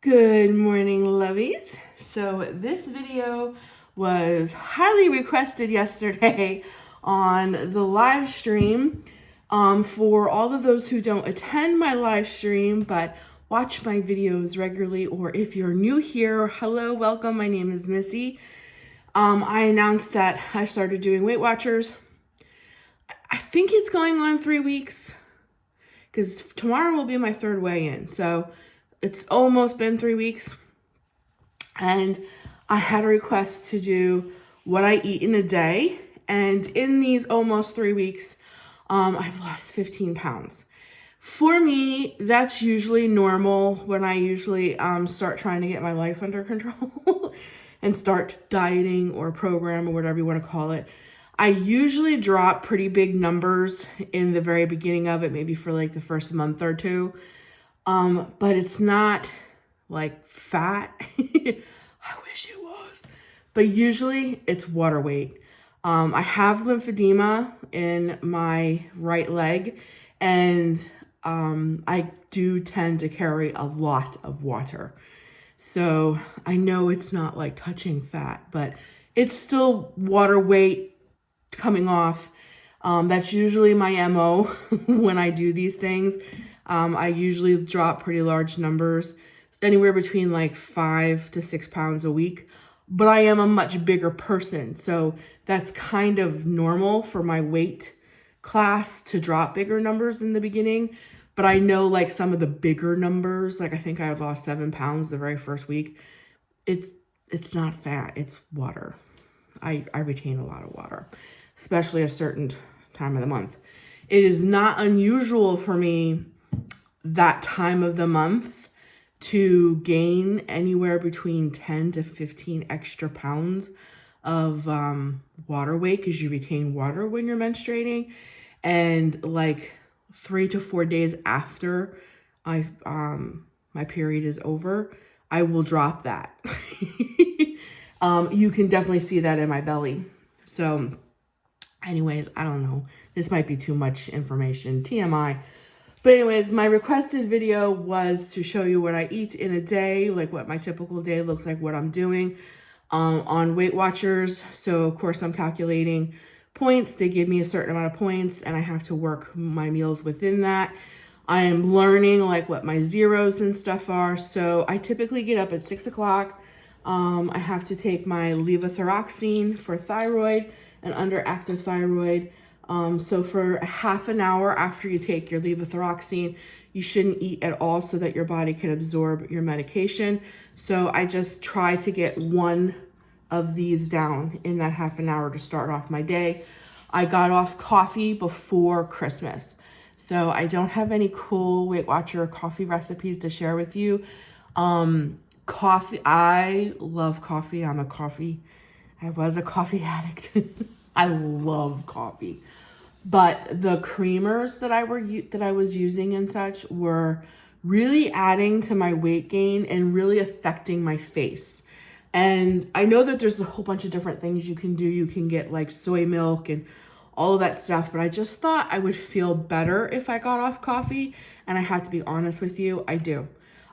Good morning, lovies. So this video was highly requested yesterday on the live stream. For all of those who don't attend my live stream but watch my videos regularly, or if you're new here, hello, welcome. My name is Missy. I announced that I started doing Weight Watchers. I think it's going on 3 weeks because tomorrow will be my third weigh-in. So it's almost been 3 weeks. And I had a request to do what I eat in a day. And in these almost 3 weeks, I've lost 15 pounds. For me, that's usually normal when I usually start trying to get my life under control and start dieting or program or whatever you want to call it. I usually drop pretty big numbers in the very beginning of it, maybe for like the first month or two. But it's not like fat. I wish it was. But usually it's water weight. I have lymphedema in my right leg, and I do tend to carry a lot of water. So I know it's not like touching fat, but it's still water weight coming off. That's usually my MO when I do these things. I usually drop pretty large numbers, anywhere between like 5 to 6 pounds a week. But I am a much bigger person, so that's kind of normal for my weight class to drop bigger numbers in the beginning. But I know like some of the bigger numbers, like I think I lost 7 pounds the very first week. It's not fat, it's water. I retain a lot of water, especially a certain time of the month. It is not unusual for me that time of the month to gain anywhere between 10 to 15 extra pounds of water weight, because you retain water when you're menstruating. And like 3 to 4 days after my period is over, I will drop that. You can definitely see that in my belly. So anyways, I don't know. This might be too much information, TMI. But anyways, my requested video was to show you what I eat in a day, like what my typical day looks like, what I'm doing on Weight Watchers. So of course I'm calculating points. They give me a certain amount of points and I have to work my meals within that. I am learning like what my zeros and stuff are. So I typically get up at 6 o'clock. I have to take my levothyroxine for thyroid and underactive thyroid. So for a half an hour after you take your levothyroxine, you shouldn't eat at all so that your body can absorb your medication. So I just try to get one of these down in that half an hour to start off my day. I got off coffee before Christmas, so I don't have any cool Weight Watcher coffee recipes to share with you. Coffee, I love coffee. I was a coffee addict. I love coffee. But the creamers that I was using and such were really adding to my weight gain and really affecting my face. And I know that there's a whole bunch of different things you can do. You can get like soy milk and all of that stuff, but I just thought I would feel better if I got off coffee. And I have to be honest with you, I do.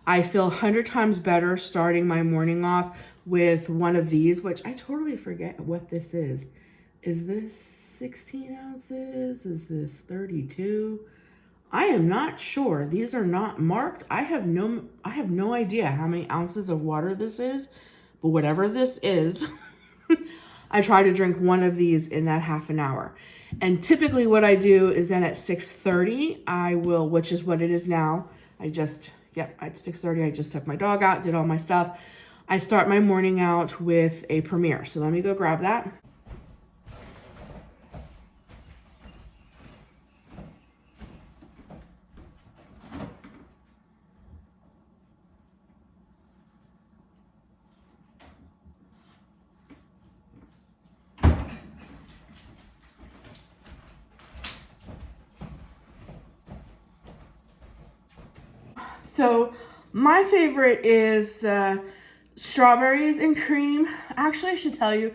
I feel 100 times better starting my morning off with one of these, which I totally forget what this is. Is this 16 ounces? Is this 32? I am not sure. These are not marked. I have no idea how many ounces of water this is, but whatever this is, I try to drink one of these in that half an hour. And typically what I do is then at 6:30, I will, which is what it is now. At 6:30, I just took my dog out, did all my stuff. I start my morning out with a Premier. So let me go grab that. So my favorite is the strawberries and cream. Actually, I should tell you,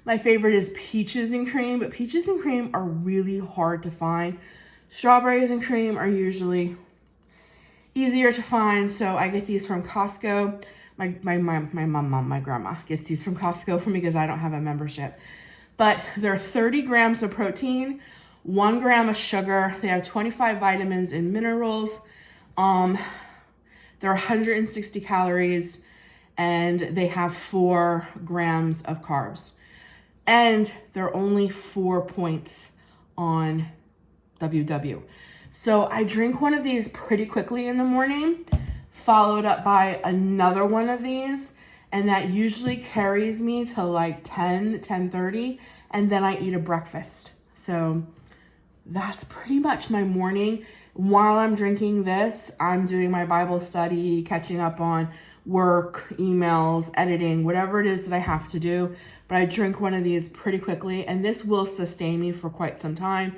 my favorite is peaches and cream, but peaches and cream are really hard to find. Strawberries and cream are usually easier to find. So I get these from Costco. My grandma gets these from Costco for me because I don't have a membership. But they're 30 grams of protein, 1 gram of sugar. They have 25 vitamins and minerals. They're 160 calories, and they have 4 grams of carbs. And they're only 4 points on WW. So I drink one of these pretty quickly in the morning, followed up by another one of these, and that usually carries me to like 10:30, and then I eat a breakfast. So that's pretty much my morning. While I'm drinking this, I'm doing my Bible study, catching up on work, emails, editing, whatever it is that I have to do. But I drink one of these pretty quickly, and this will sustain me for quite some time.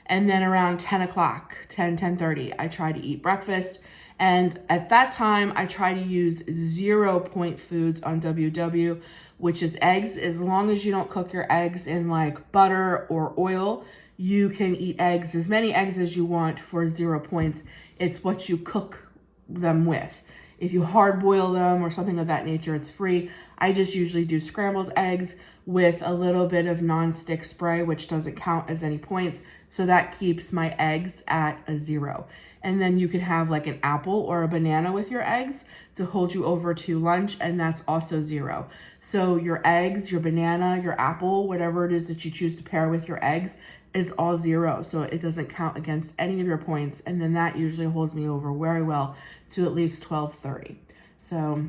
And then around 10 o'clock, 10:30, I try to eat breakfast. And at that time, I try to use 0-point foods on WW, which is eggs. As long as you don't cook your eggs in like butter or oil, you can eat eggs, as many eggs as you want for 0 points. It's what you cook them with. If you hard boil them or something of that nature, it's free. I just usually do scrambled eggs with a little bit of non-stick spray, which doesn't count as any points. So that keeps my eggs at a 0. And then you could have like an apple or a banana with your eggs to hold you over to lunch, and that's also 0. So your eggs, your banana, your apple, whatever it is that you choose to pair with your eggs is all 0. So it doesn't count against any of your points. And then that usually holds me over very well to at least 12:30. So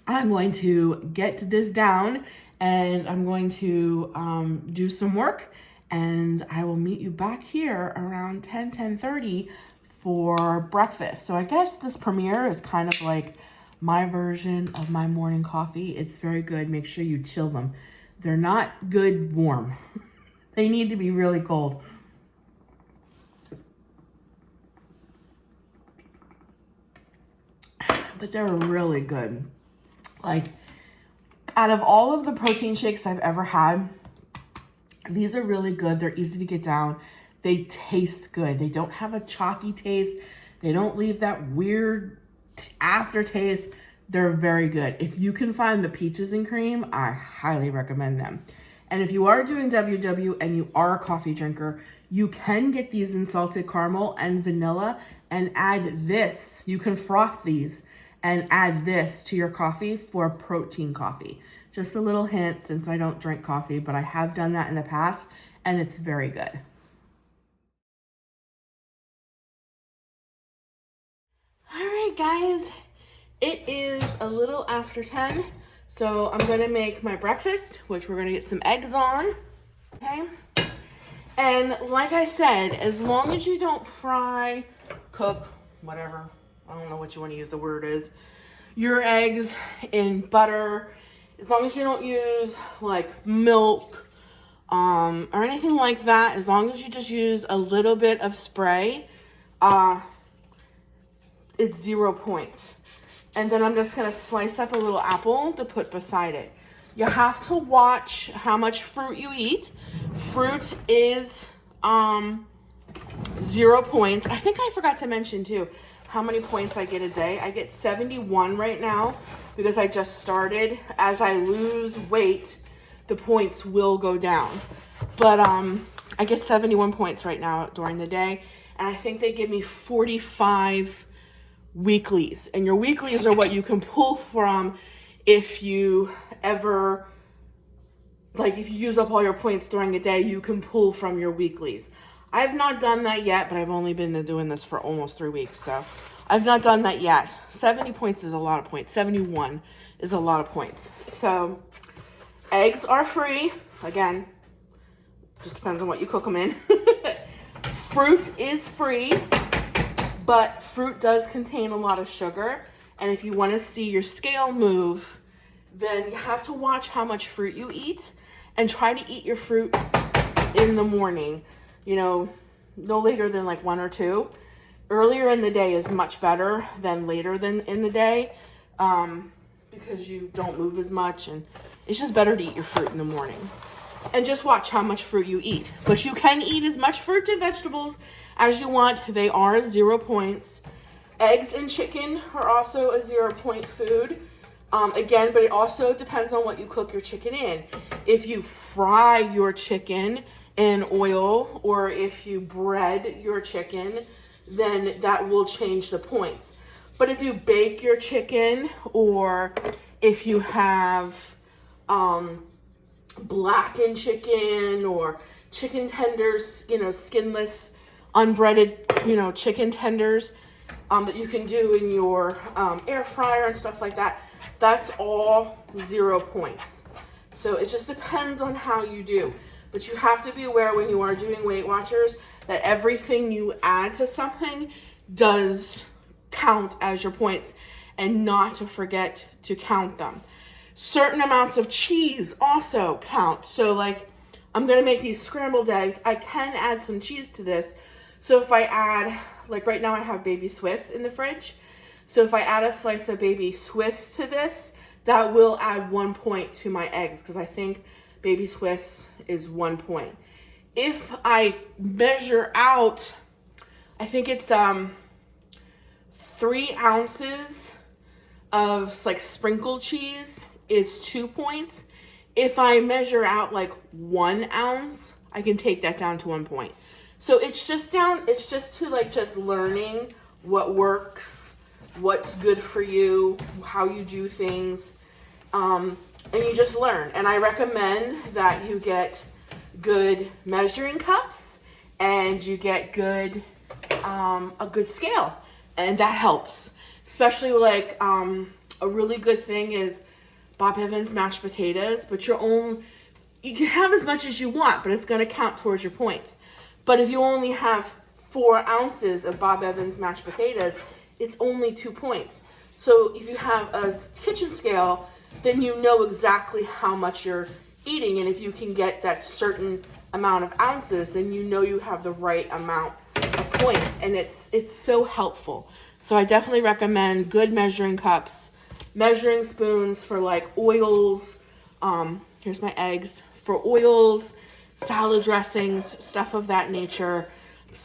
I'm going to get this down, and I'm going to do some work, and I will meet you back here around 10:30 for breakfast. So I guess this Premier is kind of like my version of my morning coffee. It's very good. Make sure you chill them. They're not good warm. They need to be really cold. But they're really good. Like, out of all of the protein shakes I've ever had, these are really good. They're easy to get down. They taste good. They don't have a chalky taste. They don't leave that weird aftertaste. They're very good. If you can find the peaches and cream, I highly recommend them. And if you are doing WW and you are a coffee drinker, you can get these in salted caramel and vanilla and add this. You can froth these and add this to your coffee for protein coffee. Just a little hint, since I don't drink coffee, but I have done that in the past, and it's very good. All right, guys, it is a little after 10, so I'm gonna make my breakfast, which we're gonna get some eggs on, okay? And like I said, as long as you don't fry, cook, whatever, I don't know what you want to use the word is, your eggs in butter, as long as you don't use like milk or anything like that, as long as you just use a little bit of spray, it's 0 points. And then I'm just gonna slice up a little apple to put beside it. You have to watch how much fruit you eat. Fruit is 0 points. I think I forgot to mention too how many points I get a day. I get 71 right now because I just started. As I lose weight, the points will go down. But I get 71 points right now during the day, and I think they give me 45 weeklies. And your weeklies are what you can pull from if you ever, like if you use up all your points during a day, you can pull from your weeklies. I've not done that yet, but I've only been doing this for almost 3 weeks, so I've not done that yet. 70 points is a lot of points. 71 is a lot of points. So eggs are free. Again, just depends on what you cook them in. Fruit is free, but fruit does contain a lot of sugar. And if you want to see your scale move, then you have to watch how much fruit you eat and try to eat your fruit in the morning. You know, no later than like 1 or 2. Earlier in the day is much better than later than in the day because you don't move as much, and it's just better to eat your fruit in the morning. And just watch how much fruit you eat. But you can eat as much fruit and vegetables as you want. They are 0 points. Eggs and chicken are also a 0-point food. Again, but it also depends on what you cook your chicken in. If you fry your chicken in oil or if you bread your chicken, then that will change the points. But if you bake your chicken or if you have blackened chicken or chicken tenders, skinless, unbreaded, chicken tenders that you can do in your air fryer and stuff like that, that's all 0 points. So it just depends on how you do. But you have to be aware when you are doing Weight Watchers that everything you add to something does count as your points, and not to forget to count them. Certain amounts of cheese also count. So like, I'm gonna make these scrambled eggs. I can add some cheese to this. So if I add, like right now I have baby Swiss in the fridge. So if I add a slice of baby Swiss to this, that will add 1 point to my eggs because I think baby Swiss is 1 point. If I measure out, I think it's 3 ounces of like sprinkled cheese is 2 points. If I measure out like 1 ounce, I can take that down to 1 point. So it's just to like just learning what works, what's good for you, how you do things, and you just learn. And I recommend that you get good measuring cups and you get a good scale, and that helps. Especially like a really good thing is Bob Evans mashed potatoes, but you can have as much as you want, but it's going to count towards your points. But if you only have 4 ounces of Bob Evans mashed potatoes, it's only 2 points. So if you have a kitchen scale, then you know exactly how much you're eating. And if you can get that certain amount of ounces, then you know you have the right amount of points. And it's so helpful. So I definitely recommend good measuring cups, measuring spoons for like oils. Here's my eggs. For oils, salad dressings, stuff of that nature.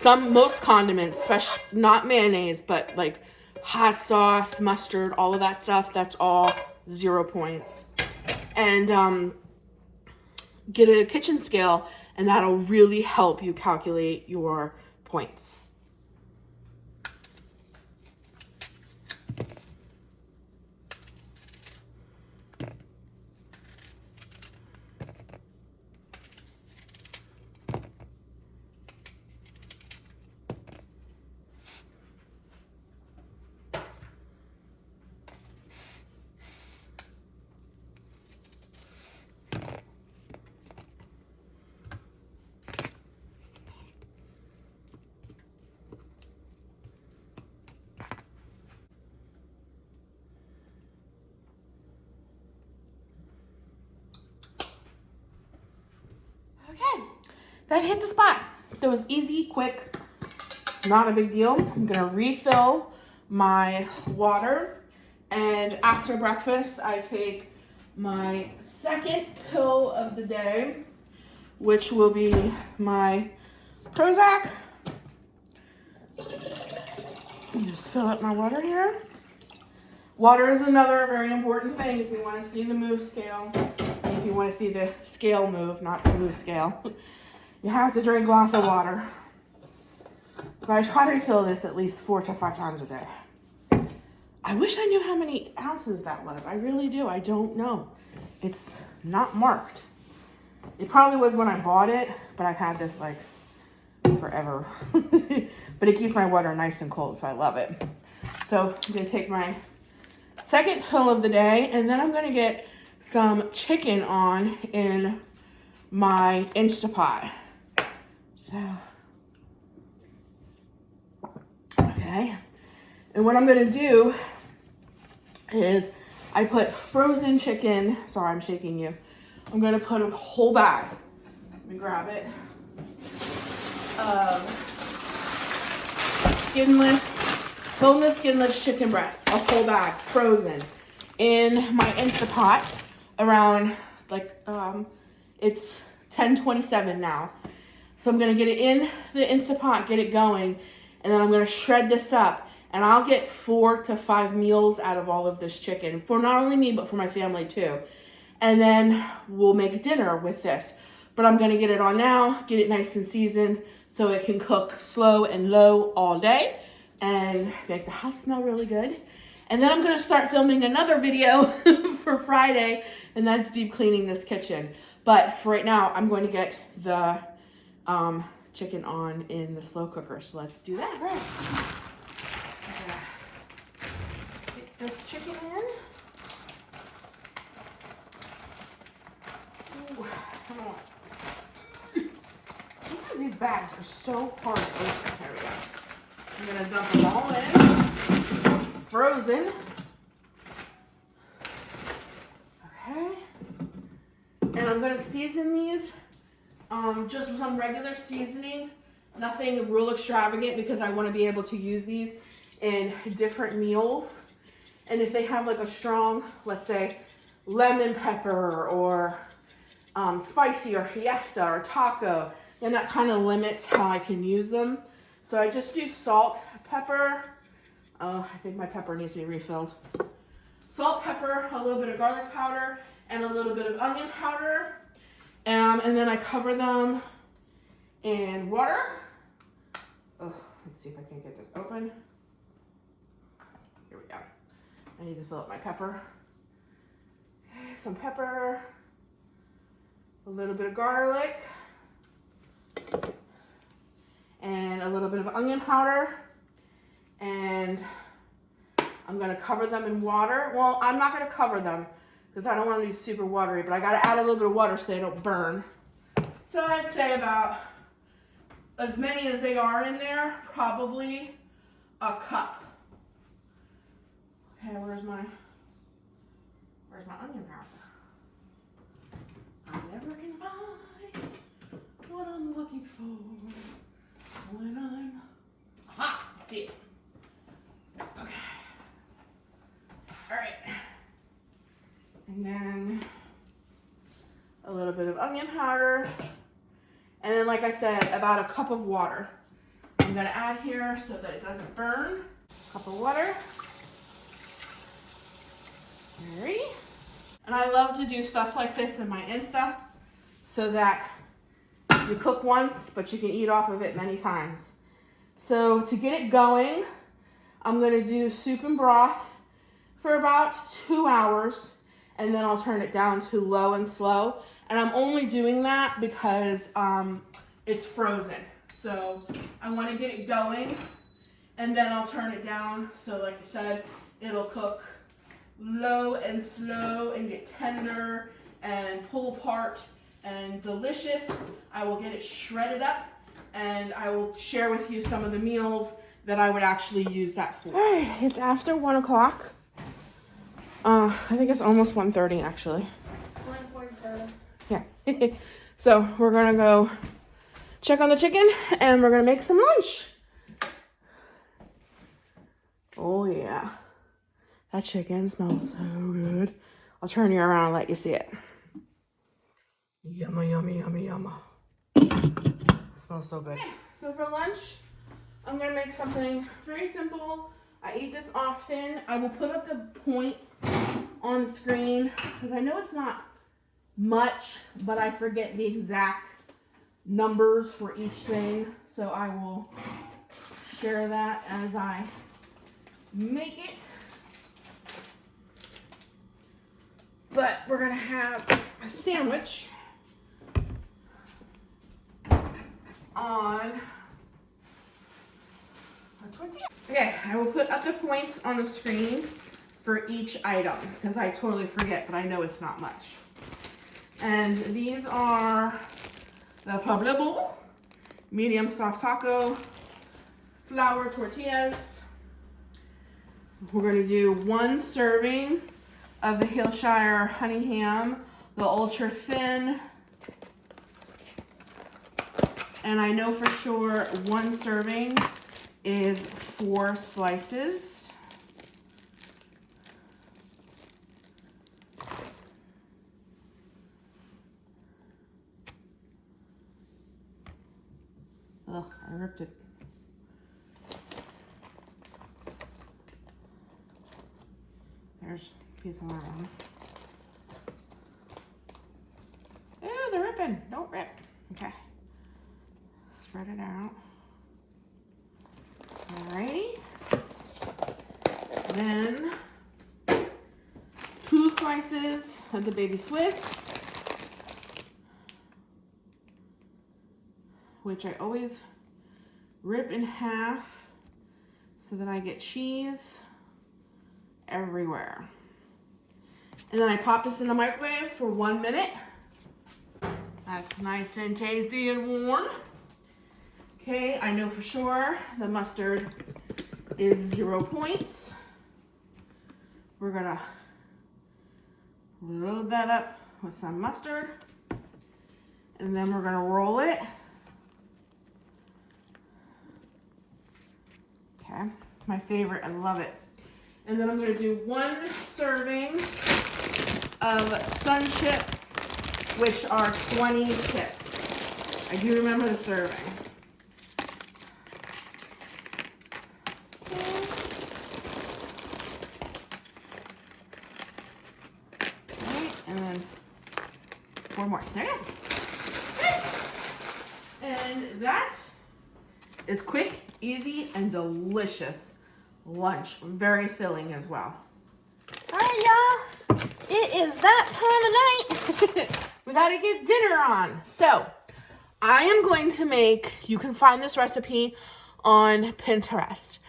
Most condiments, especially not mayonnaise, but like hot sauce, mustard, all of that stuff, that's all 0 points. And get a kitchen scale, and that'll really help you calculate your points. Okay, that hit the spot. That was easy, quick, not a big deal. I'm gonna refill my water, and after breakfast, I take my second pill of the day, which will be my Prozac. Just fill up my water here. Water is another very important thing if you want to see the move scale. If you want to see the scale move, not the move scale. You have to drink lots of water. So I try to refill this at least 4 to 5 times a day. I wish I knew how many ounces that was. I really do. I don't know. It's not marked. It probably was when I bought it, but I've had this like forever. But it keeps my water nice and cold, so I love it. So I'm going to take my second pill of the day, and then I'm going to get some chicken on in my Instapot. So, okay. And what I'm going to do is I put frozen chicken. Sorry, I'm shaking you. I'm going to put a whole bag. Let me grab it. Boneless, skinless chicken breast. A whole bag, frozen, in my Instapot around like, it's 10:27 now. So I'm going to get it in the Instapot, get it going, and then I'm going to shred this up, And I'll get 4 to 5 meals out of all of this chicken for not only me, but for my family too. And then we'll make dinner with this. But I'm gonna get it on now, get it nice and seasoned so it can cook slow and low all day and make the house smell really good. And then I'm gonna start filming another video for Friday, and that's deep cleaning this kitchen. But for right now, I'm going to get the chicken on in the slow cooker. So let's do that. All right. Get this chicken in. Ooh, come on. Sometimes these bags are so hard to open. There we go. I'm gonna dump them all in. Frozen. Okay. And I'm gonna season these just with some regular seasoning. Nothing real extravagant because I want to be able to use these in different meals. And if they have like a strong, let's say, lemon pepper or spicy or fiesta or taco, then that kind of limits how I can use them. So I just do salt, pepper. Oh, I think my pepper needs to be refilled. Salt, pepper, a little bit of garlic powder, and a little bit of onion powder. And then I cover them in water. Oh, let's see if I can get this open. Here we go. I need to fill up my pepper. Okay, some pepper, a little bit of garlic, and a little bit of onion powder. And I'm gonna cover them in water. Well, I'm not gonna cover them because I don't want them to be super watery, but I gotta add a little bit of water so they don't burn. So I'd say about as many as they are in there, probably a cup. Okay, where's my onion powder? I never can find what I'm looking for when I'm, aha, see it. Okay. All right. And then a little bit of onion powder. And then, like I said, about a cup of water. I'm gonna add here so that it doesn't burn. Cup of water. Alright. And I love to do stuff like this in my Insta so that you cook once, but you can eat off of it many times. So to get it going, I'm gonna do soup and broth for about 2 hours, and then I'll turn it down to low and slow. And I'm only doing that because it's frozen. So I wanna get it going, and then I'll turn it down. So like I said, it'll cook low and slow and get tender and pull apart and delicious. I will get it shredded up, and I will share with you some of the meals that I would actually use that for. All right, it's after 1 o'clock. I think it's almost 1:30 actually. 1:47. Yeah. So we're gonna go check on the chicken and we're gonna make some lunch. Oh yeah. That chicken smells so good. I'll turn you around and let you see it. Yummy, yummy, yummy, yummy. It smells so good. Okay, so for lunch, I'm gonna make something very simple. I eat this often. I will put up the points on the screen because I know it's not much, but I forget the exact numbers for each thing. So I will share that as I make it. But we're gonna have a sandwich on a 20. Okay, I will put up the points on the screen for each item because I totally forget, but I know it's not much. And these are the Pablo bowl, medium soft taco, flour tortillas. We're gonna do 1 serving of the Hillshire honey ham, the ultra thin. And I know for sure 1 serving is 4 slices. Oh, I ripped it. There's a piece of lemon. Ew, they're ripping. Don't rip. Okay. Spread it out. Alrighty. Then 2 slices of the baby Swiss, which I always rip in half so that I get cheese everywhere. And then I pop this in the microwave for 1 minute. That's nice and tasty and warm. Okay, I know for sure the mustard is 0 points. We're gonna load that up with some mustard, and then we're gonna roll it. Okay, my favorite, I love it. And then I'm gonna do 1 serving of Sun Chips, which are 20 chips. I do remember the serving. And then 4 more. There you go. And that is quick, easy, and delicious lunch. Very filling as well. All right, y'all. It is that time of night. We got to get dinner on. So I am going to make, you can find this recipe on Pinterest.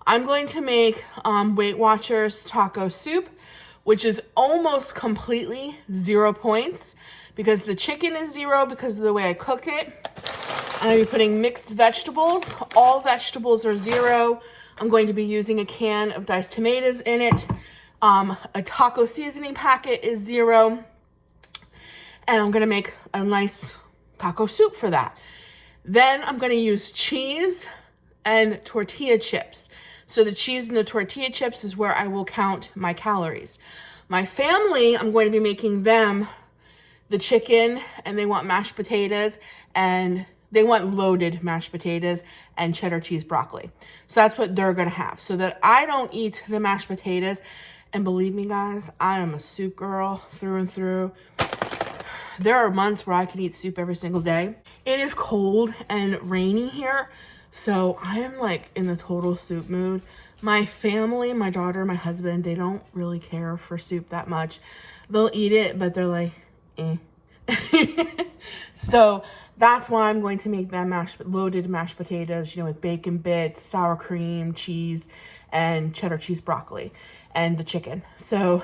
I'm going to make Weight Watchers taco soup, which is almost completely 0 points because the chicken is 0 because of the way I cook it. I'm going to be putting mixed vegetables. All vegetables are 0. I'm going to be using a can of diced tomatoes in it. A taco seasoning packet is 0. And I'm going to make a nice taco soup for that. Then I'm going to use cheese and tortilla chips. So the cheese and the tortilla chips is where I will count my calories. My family, I'm going to be making them the chicken, and they want mashed potatoes, and they want loaded mashed potatoes and cheddar cheese broccoli. So that's what they're gonna have, so that I don't eat the mashed potatoes. And believe me, guys, I am a soup girl through and through. There are months where I can eat soup every single day. It is cold and rainy here, so I am like in the total soup mood. My family, my daughter, my husband, they don't really care for soup that much. They'll eat it, but they're like, eh. So that's why I'm going to make them loaded mashed potatoes, you know, with bacon bits, sour cream, cheese, and cheddar cheese broccoli, and the chicken. So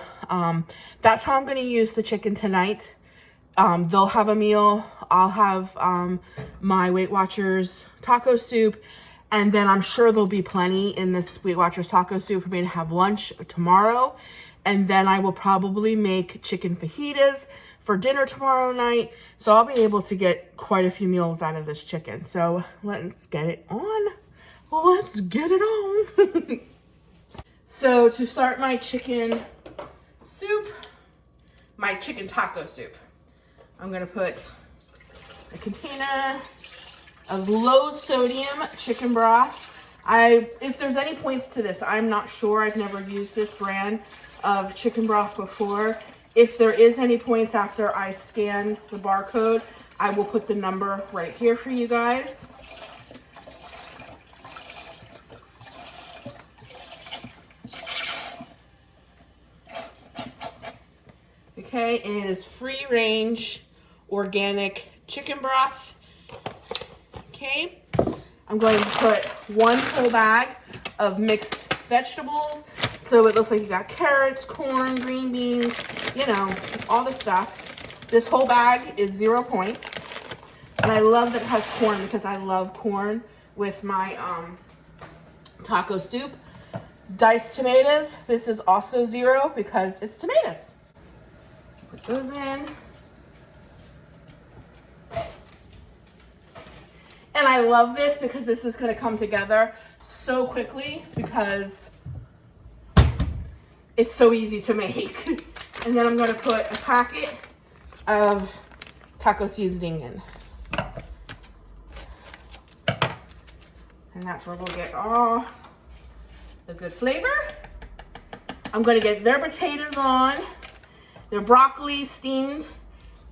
that's how I'm going to use the chicken tonight. They'll have a meal. I'll have my Weight Watchers taco soup. And then I'm sure there'll be plenty in this Weight Watchers taco soup for me to have lunch tomorrow. And then I will probably make chicken fajitas for dinner tomorrow night. So I'll be able to get quite a few meals out of this chicken. So let's get it on. Let's get it on. So to start my chicken soup, my chicken taco soup, I'm gonna put a container of low sodium chicken broth. If there's any points to this, I'm not sure. I've never used this brand of chicken broth before. If there is any points after I scan the barcode, I will put the number right here for you guys. Okay, and it is free range organic chicken broth. Okay, I'm going to put 1 whole bag of mixed vegetables. So it looks like you got carrots, corn, green beans, you know, all the stuff. This whole bag is 0 points. And I love that it has corn because I love corn with my taco soup. Diced tomatoes, this is also 0 because it's tomatoes. Put those in. And I love this because this is going to come together so quickly because it's so easy to make. And then I'm going to put a packet of taco seasoning in. And that's where we'll get all the good flavor. I'm gonna get their potatoes on, their broccoli steamed,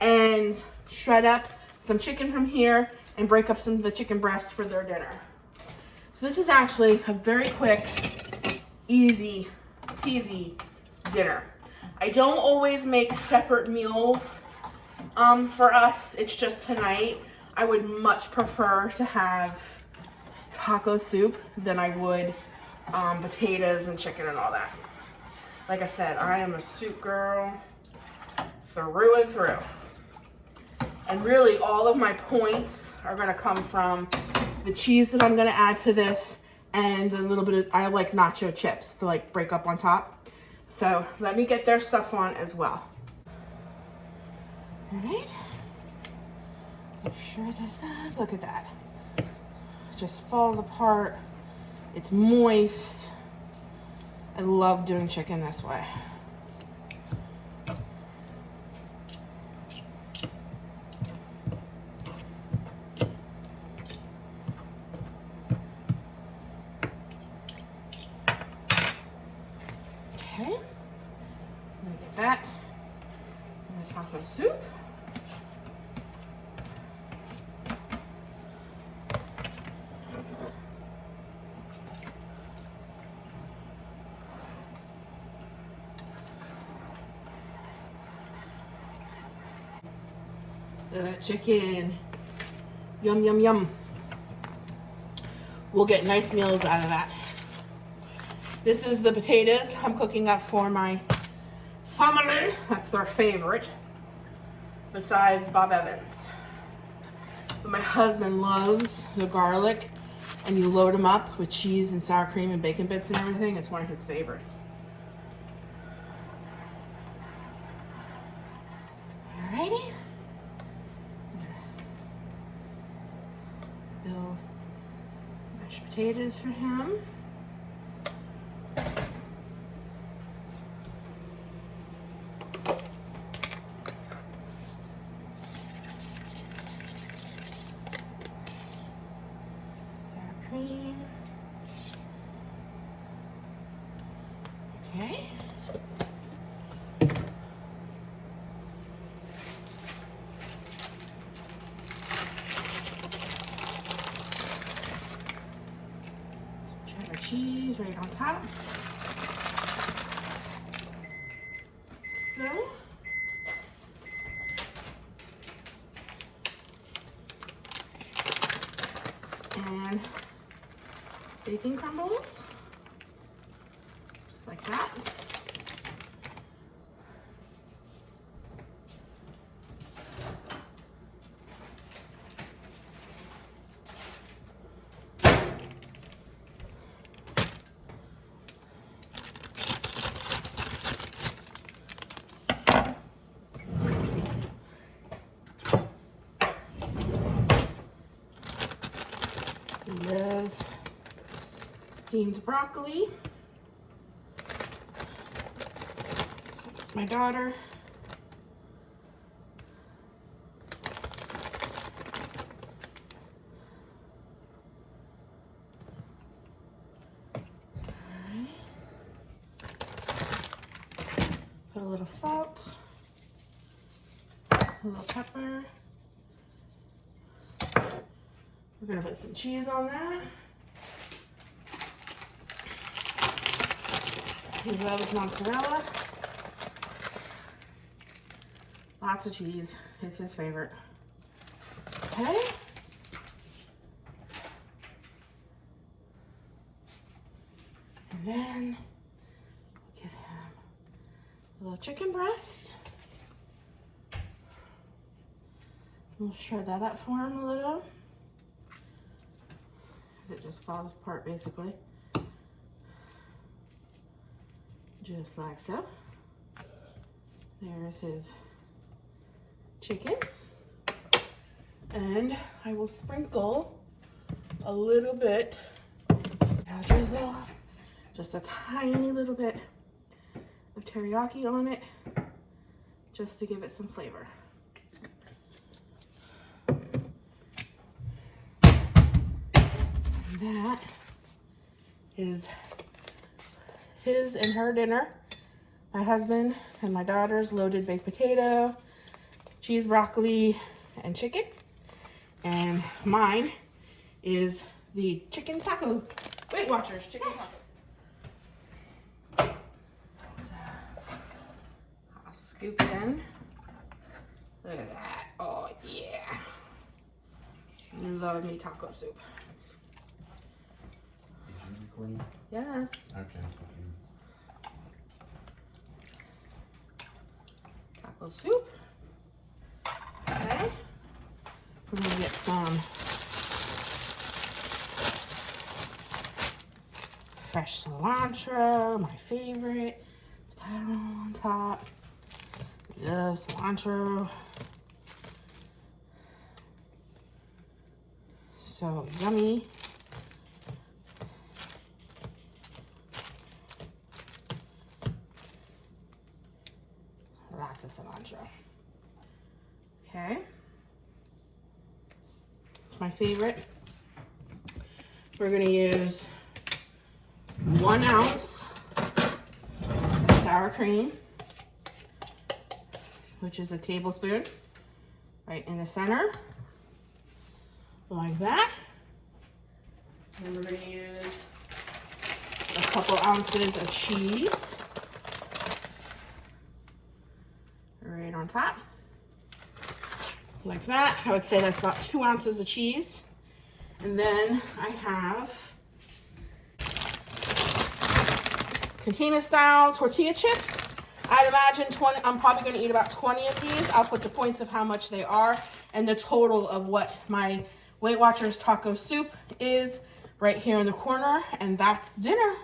and shred up some chicken from here and break up some of the chicken breast for their dinner. So this is actually a very quick, easy peasy dinner. I don't always make separate meals for us. It's just tonight I would much prefer to have taco soup than I would potatoes and chicken and all that. Like I said, I am a soup girl through and through. And really all of my points are gonna come from the cheese that I'm gonna add to this and a little bit of, I like nacho chips to like break up on top. So let me get their stuff on as well. All right, sure this up, look at that. It just falls apart, it's moist. I love doing chicken this way. Okay, let me get that in the taco soup. That chicken, yum, yum, yum. We'll get nice meals out of that. This is the potatoes I'm cooking up for my family. That's their favorite, besides Bob Evans. But my husband loves the garlic, and you load them up with cheese and sour cream and bacon bits and everything. It's one of his favorites. Alrighty. Build mashed potatoes for him. Sour cream. Okay. Cheddar cheese right on top. So, and bacon crumbles, just like that. There's steamed broccoli. So my daughter. Put a little salt, a little pepper. We're gonna put some cheese on that. He loves mozzarella. Lots of cheese, it's his favorite. Okay. And then give him a little chicken breast. We'll shred that up for him a little. It just falls apart basically. Just like so. There's his chicken. And I will sprinkle a little bit, I'll drizzle just a tiny little bit of teriyaki on it, just to give it some flavor. That is his and her dinner. my husband and my daughter's loaded baked potato, cheese, broccoli, and chicken. And mine is the chicken taco. Weight Watchers chicken taco. So, I'll scoop it in. Look at that. Oh, yeah. Love me taco soup. Did you record? Yes. Okay. Taco soup. Okay. We're gonna get some fresh cilantro, my favorite. Potato on top. Love cilantro. So yummy. Lots of cilantro. Okay. It's my favorite. We're gonna use 1 ounce of sour cream, which is a tablespoon, right in the center, like that. And we're gonna use a couple ounces of cheese, right on top, like that. I would say that's about 2 ounces of cheese. And then I have container style tortilla chips. I'd imagine 20, I'm probably gonna eat about 20 of these. I'll put the points of how much they are and the total of what my Weight Watchers taco soup is right here in the corner, and that's dinner.